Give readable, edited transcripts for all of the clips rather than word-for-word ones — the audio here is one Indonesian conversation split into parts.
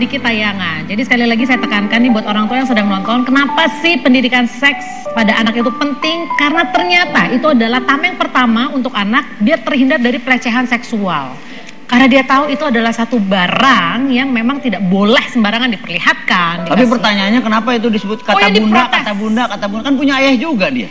sedikit tayangan. Jadi sekali lagi saya tekankan nih buat orang tua yang sedang nonton, kenapa sih pendidikan seks pada anak itu penting? Karena ternyata itu adalah tameng pertama untuk anak, dia terhindar dari pelecehan seksual. Karena dia tahu itu adalah satu barang yang memang tidak boleh sembarangan diperlihatkan. Tapi pertanyaannya kenapa itu disebut kata bunda, kata bunda, kata bunda, kan punya ayah juga dia.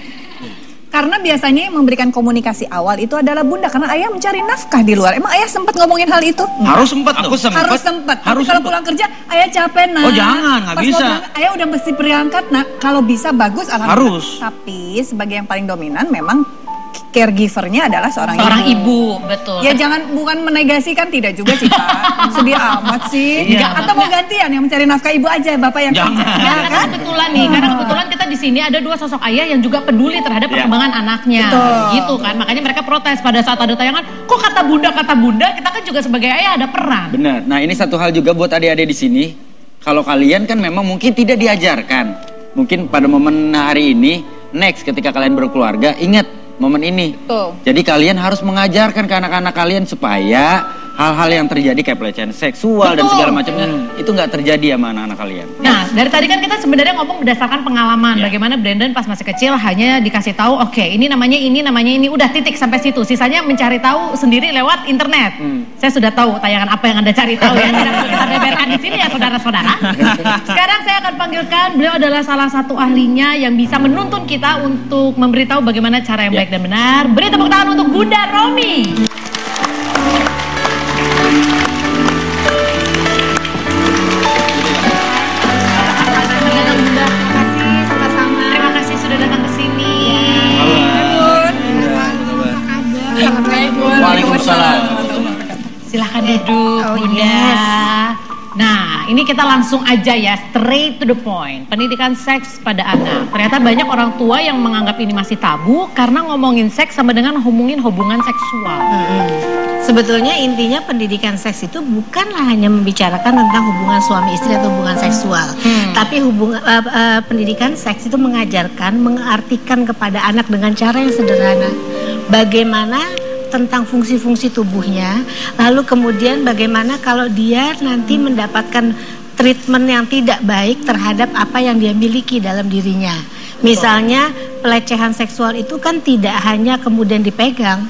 Karena biasanya yang memberikan komunikasi awal itu adalah bunda, karena ayah mencari nafkah di luar. Emang ayah sempat ngomongin hal itu? Harus sempat tuh. Harus sempat. Kalau pulang kerja, ayah capek nak. Oh jangan, nggak bisa. Ayah udah mesti berangkat nak. Kalau bisa bagus, alhamdulillah. Harus. Tapi sebagai yang paling dominan memang caregivernya adalah seorang ibu. Betul. Ya jangan, bukan menegasikan, tidak juga sih Pak. Sedih amat sih. Iya. Atau mau gantian yang mencari nafkah ibu aja, bapak yang jangan. kerja. Karena kebetulan nih, karena kebetulan kita di sini ada dua sosok ayah yang juga peduli terhadap perkembangan anaknya. Betul. Gitu kan. Makanya mereka protes pada saat ada tayangan, kok kata bunda, kita kan juga sebagai ayah ada peran. Benar. Nah, ini satu hal juga buat adik-adik di sini. Kalau kalian kan memang mungkin tidak diajarkan. Mungkin pada momen hari ini, next ketika kalian berkeluarga, ingat momen ini. Betul. Jadi kalian harus mengajarkan ke anak-anak kalian supaya hal-hal yang terjadi kayak pelecehan seksual dan segala macamnya itu nggak terjadi sama anak-anak kalian. Nah, dari tadi kan kita sebenarnya ngomong berdasarkan pengalaman bagaimana Brandon pas masih kecil hanya dikasih tahu oke, ini namanya ini, udah titik sampai situ. Sisanya mencari tahu sendiri lewat internet. Saya sudah tahu tayangan apa yang Anda cari tahu ya, tidak perlu kita beberkan di sini ya saudara-saudara. Sekarang saya akan panggilkan, beliau adalah salah satu ahlinya yang bisa menuntun kita untuk memberitahu bagaimana cara yang baik dan benar. Beri tepuk tangan untuk Bunda Romi. Terima kasih sudah datang ke sini. Waalaikumsalam. Silahkan duduk, Bunda. Nah, ini kita langsung aja ya, straight to the point. Pendidikan seks pada anak. Ternyata banyak orang tua yang menganggap ini masih tabu karena ngomongin seks sama dengan ngomongin hubungan seksual. Sebetulnya intinya pendidikan seks itu bukanlah hanya membicarakan tentang hubungan suami istri atau hubungan seksual, tapi pendidikan seks itu mengajarkan, mengartikan kepada anak dengan cara yang sederhana. Bagaimana tentang fungsi-fungsi tubuhnya, lalu kemudian bagaimana kalau dia nanti mendapatkan treatment yang tidak baik terhadap apa yang dia miliki dalam dirinya. Misalnya pelecehan seksual itu kan tidak hanya kemudian dipegang,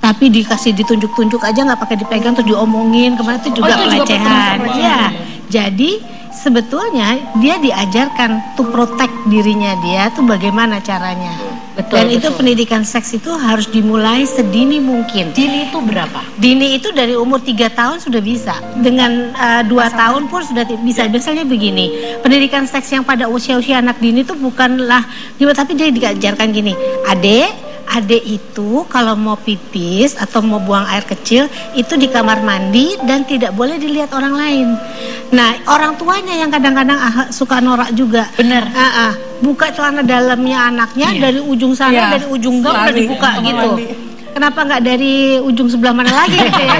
tapi dikasih ditunjuk-tunjuk aja, nggak pakai dipegang terus diomongin, kemarin itu juga pelecehan. Ya, jadi sebetulnya dia diajarkan to protect dirinya dia tuh bagaimana caranya. Betul, dan itu pendidikan seks itu harus dimulai sedini mungkin. Dini itu berapa? Dini itu dari umur 3 tahun sudah bisa. Dengan 2 tahun pun sudah bisa. Misalnya begini, pendidikan seks yang pada usia-usia anak dini itu bukanlah, tapi dia diajarkan gini, Adik itu kalau mau pipis atau mau buang air kecil itu di kamar mandi dan tidak boleh dilihat orang lain. Nah, orang tuanya yang kadang-kadang suka norak juga. Bener. Buka celana dalamnya anaknya dari ujung sana, dari ujung gang udah dibuka gitu. Kenapa nggak dari ujung sebelah mana lagi gitu ya?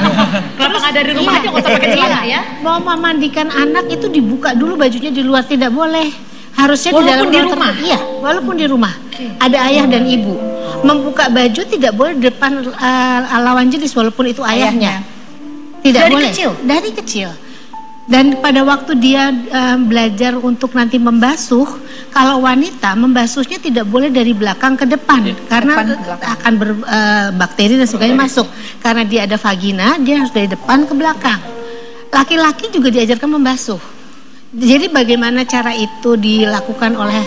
Kenapa nggak dari rumah aja nggak usah pakai celana ya? Mau memandikan anak itu dibuka dulu bajunya, di luar tidak boleh. Harusnya walaupun di dalam rumah. Iya, walaupun di rumah. Ada ayah dan ibu. Membuka baju tidak boleh di depan lawan jenis walaupun itu ayahnya. Tidak dari boleh. Kecil? Dari kecil. Dan pada waktu dia belajar untuk nanti membasuh, kalau wanita membasuhnya tidak boleh dari belakang ke depan karena akan berbakteri dan sebagainya masuk. Karena dia ada vagina, dia harus dari depan ke belakang. Laki-laki juga diajarkan membasuh. Jadi bagaimana cara itu dilakukan oleh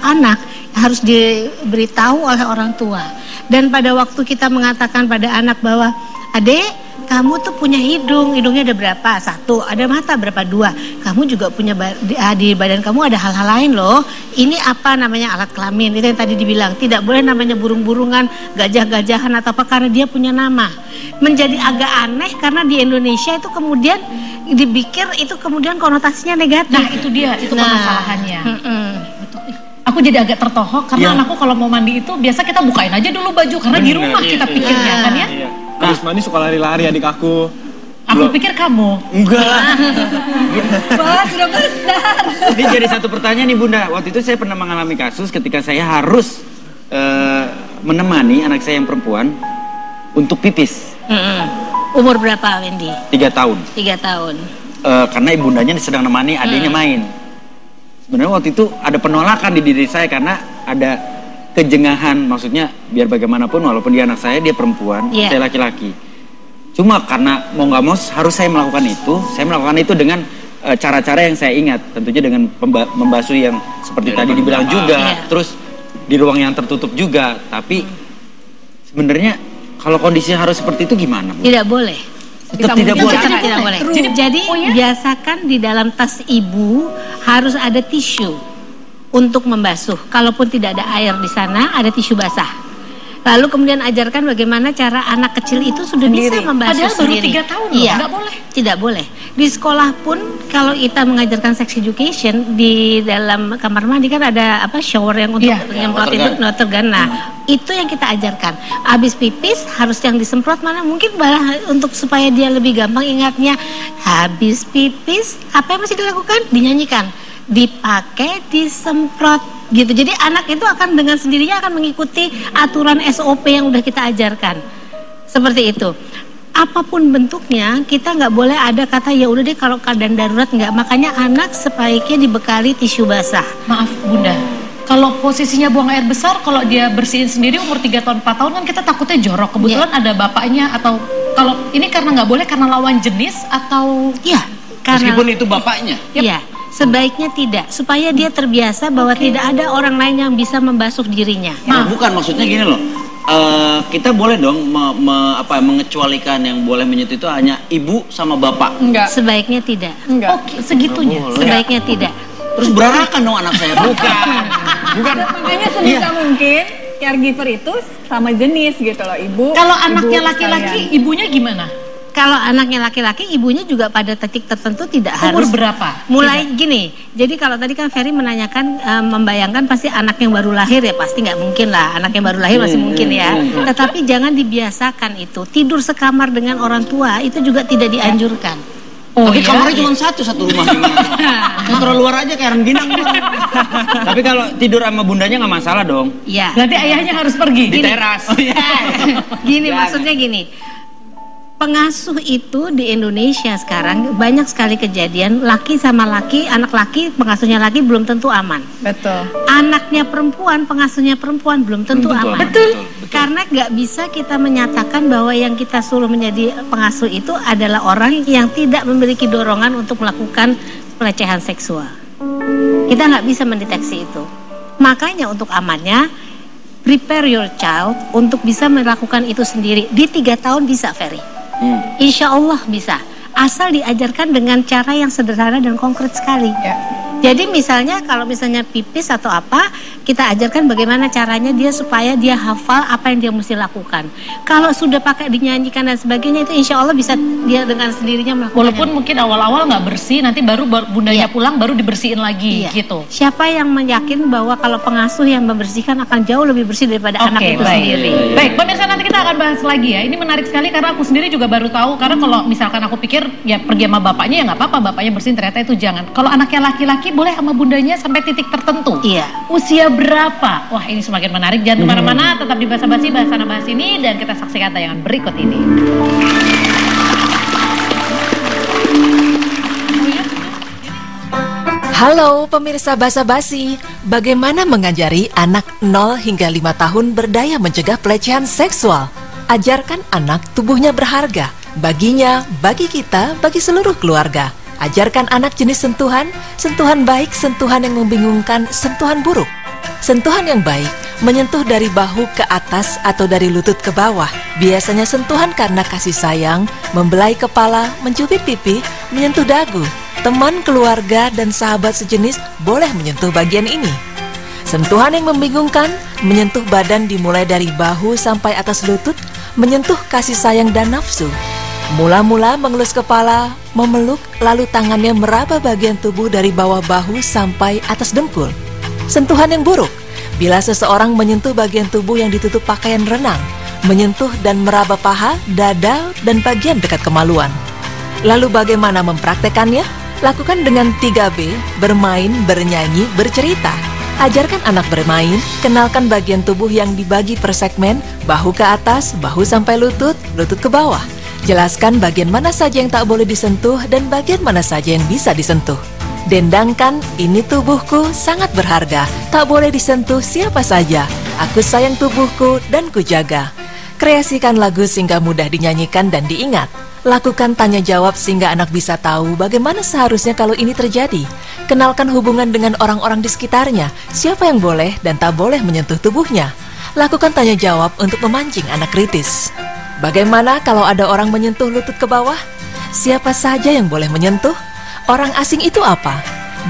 anak harus diberitahu oleh orang tua. Dan pada waktu kita mengatakan pada anak bahwa Adek, kamu tuh punya hidung, hidungnya ada berapa? 1, ada mata berapa? 2. Kamu juga punya di badan kamu ada hal-hal lain loh. Ini apa namanya alat kelamin? Itu yang tadi dibilang. Tidak boleh namanya burung-burungan, gajah-gajahan atau apa karena dia punya nama. Menjadi agak aneh karena di Indonesia itu kemudian dipikir itu kemudian konotasinya negatif. Nah itu dia, itu permasalahannya. Aku jadi agak tertohok karena anakku kalau mau mandi itu biasa kita bukain aja dulu baju karena di rumah kita pikirnya kan ya. Habis mandi suka lari-lari adik aku. Aku pikir kamu. Enggak. Wah, sudah besar. Ini jadi satu pertanyaan nih Bunda. Waktu itu saya pernah mengalami kasus ketika saya harus menemani anak saya yang perempuan untuk pipis. Umur berapa Wendy? 3 tahun. 3 tahun. karena ibundanya sedang nemani adiknya main. Sebenarnya waktu itu ada penolakan di diri saya karena ada kejengahan, maksudnya biar bagaimanapun walaupun dia anak saya, dia perempuan, saya laki-laki. Cuma karena mau nggak mau harus saya melakukan itu dengan cara-cara yang saya ingat, tentunya dengan membasuh yang seperti tadi dibilang juga, terus di ruang yang tertutup juga. Tapi sebenarnya kalau kondisinya harus seperti itu gimana, Bu? Tidak boleh. Tetap tidak boleh. Tidak boleh. Jadi biasakan di dalam tas ibu harus ada tisu untuk membasuh. Kalaupun tidak ada air di sana, ada tisu basah. Lalu kemudian ajarkan bagaimana cara anak kecil itu sudah bisa membasuh sendiri. Padahal baru 3 tahun loh, nggak boleh. Tidak boleh. Di sekolah pun kalau kita mengajarkan sex education, di dalam kamar mandi kan ada shower yang untuk nyemprot itu water gun. Nah, itu yang kita ajarkan. Habis pipis harus yang disemprot mana? Mungkin malah untuk supaya dia lebih gampang ingatnya. Habis pipis apa yang mesti dilakukan? Dinyanyikan. Dipakai, disemprot gitu. Jadi anak itu akan dengan sendirinya akan mengikuti aturan SOP yang udah kita ajarkan. Seperti itu. Apapun bentuknya, kita nggak boleh ada kata ya udah deh kalau keadaan darurat nggak. Makanya anak sebaiknya dibekali tisu basah. Maaf Bunda, kalau posisinya buang air besar, kalau dia bersihin sendiri umur 3 tahun 4 tahun kan kita takutnya jorok. Kebetulan ada bapaknya, atau kalau ini karena nggak boleh karena lawan jenis atau karena meskipun itu bapaknya. Sebaiknya tidak, supaya dia terbiasa bahwa tidak ada orang lain yang bisa membasuh dirinya. Bukan, maksudnya gini loh. Kita boleh dong mengecualikan yang boleh menyentuh itu hanya ibu sama bapak. Enggak. Sebaiknya tidak. Enggak. Segitunya. Sebaiknya tidak. Terus berarakan dong anak saya. Bukan. Makanya sebisa mungkin caregiver itu sama jenis gitu loh, ibu. Kalau anaknya laki-laki, ibunya gimana? Kalau anaknya laki-laki, ibunya juga pada titik tertentu tidak harus. Umur berapa? Mulai gini, jadi kalau tadi kan Ferry menanyakan, membayangkan pasti anak yang baru lahir ya, pasti nggak mungkin lah, anak yang baru lahir masih mungkin ya. Tetapi jangan dibiasakan itu, tidur sekamar dengan orang tua itu juga tidak dianjurkan. Tapi kamarnya cuma satu rumah gimana? Kontrol luar aja kayak rengginang. Tapi kalau tidur sama bundanya nggak masalah dong. Iya. Berarti ayahnya harus pergi Di teras. Gini maksudnya gini. Pengasuh itu di Indonesia sekarang banyak sekali kejadian laki sama laki, anak laki pengasuhnya laki belum tentu aman. Betul. Anaknya perempuan, pengasuhnya perempuan belum tentu aman. Betul. Karena nggak bisa kita menyatakan bahwa yang kita suruh menjadi pengasuh itu adalah orang yang tidak memiliki dorongan untuk melakukan pelecehan seksual. Kita nggak bisa mendeteksi itu. Makanya untuk amannya, prepare your child untuk bisa melakukan itu sendiri. Di 3 tahun bisa, Ferry. Insya Allah bisa, asal diajarkan dengan cara yang sederhana dan konkret sekali. Jadi misalnya kalau misalnya pipis atau apa, kita ajarkan bagaimana caranya dia supaya dia hafal apa yang dia mesti lakukan. Kalau sudah pakai dinyanyikan dan sebagainya itu insya Allah bisa dia dengan sendirinya melakukan. Walaupun mungkin awal-awal nggak bersih, nanti baru bundanya pulang baru dibersihin lagi gitu. Siapa yang meyakin bahwa kalau pengasuh yang membersihkan akan jauh lebih bersih daripada anak itu sendiri. Baik, pemirsa, nanti kita akan bahas lagi ya. Ini menarik sekali karena aku sendiri juga baru tahu. Karena kalau misalkan aku pikir ya pergi sama bapaknya ya nggak apa-apa, bapaknya bersihin, ternyata itu jangan. Kalau anaknya laki-laki boleh sama bundanya sampai titik tertentu. Usia berapa? Wah, ini semakin menarik. Jangan kemana-mana, tetap di Basa Basi, Bahasana Bahas ini, dan kita saksikan tayangan berikut ini. Halo pemirsa Basa Basi, bagaimana mengajari anak 0 hingga 5 tahun berdaya mencegah pelecehan seksual? Ajarkan anak tubuhnya berharga, baginya, bagi kita, bagi seluruh keluarga. Ajarkan anak jenis sentuhan, sentuhan baik, sentuhan yang membingungkan, sentuhan buruk. Sentuhan yang baik, menyentuh dari bahu ke atas atau dari lutut ke bawah. Biasanya sentuhan karena kasih sayang, membelai kepala, mencubit pipi, menyentuh dagu. Teman, keluarga, dan sahabat sejenis boleh menyentuh bagian ini. Sentuhan yang membingungkan, menyentuh badan dimulai dari bahu sampai atas lutut, menyentuh kasih sayang dan nafsu. Mula-mula mengelus kepala, memeluk, lalu tangannya meraba bagian tubuh dari bawah bahu sampai atas dengkul. Sentuhan yang buruk, bila seseorang menyentuh bagian tubuh yang ditutup pakaian renang, menyentuh dan meraba paha, dada, dan bagian dekat kemaluan. Lalu bagaimana mempraktekannya? Lakukan dengan 3B, bermain, bernyanyi, bercerita. Ajarkan anak bermain, kenalkan bagian tubuh yang dibagi per segmen, bahu ke atas, bahu sampai lutut, lutut ke bawah. Jelaskan bagian mana saja yang tak boleh disentuh dan bagian mana saja yang bisa disentuh. Dendangkan, ini tubuhku sangat berharga, tak boleh disentuh siapa saja. Aku sayang tubuhku dan kujaga. Kreasikan lagu sehingga mudah dinyanyikan dan diingat. Lakukan tanya jawab sehingga anak bisa tahu bagaimana seharusnya kalau ini terjadi. Kenalkan hubungan dengan orang-orang di sekitarnya, siapa yang boleh dan tak boleh menyentuh tubuhnya. Lakukan tanya jawab untuk memancing anak kritis. Bagaimana kalau ada orang menyentuh lutut ke bawah? Siapa saja yang boleh menyentuh? Orang asing itu apa?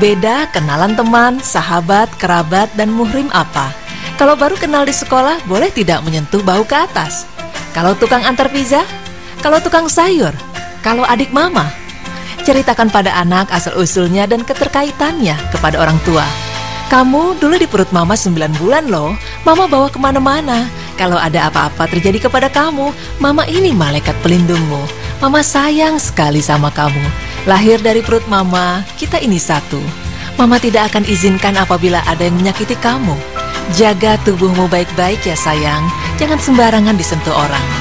Beda kenalan teman, sahabat, kerabat, dan muhrim apa? Kalau baru kenal di sekolah, boleh tidak menyentuh bahu ke atas? Kalau tukang antar pizza? Kalau tukang sayur? Kalau adik mama? Ceritakan pada anak asal-usulnya dan keterkaitannya kepada orang tua. Kamu dulu di perut mama 9 bulan loh. Mama bawa kemana-mana. Kalau ada apa-apa terjadi kepada kamu, mama ini malaikat pelindungmu. Mama sayang sekali sama kamu. Lahir dari perut mama, kita ini satu. Mama tidak akan izinkan apabila ada yang menyakiti kamu. Jaga tubuhmu baik-baik ya sayang. Jangan sembarangan disentuh orang.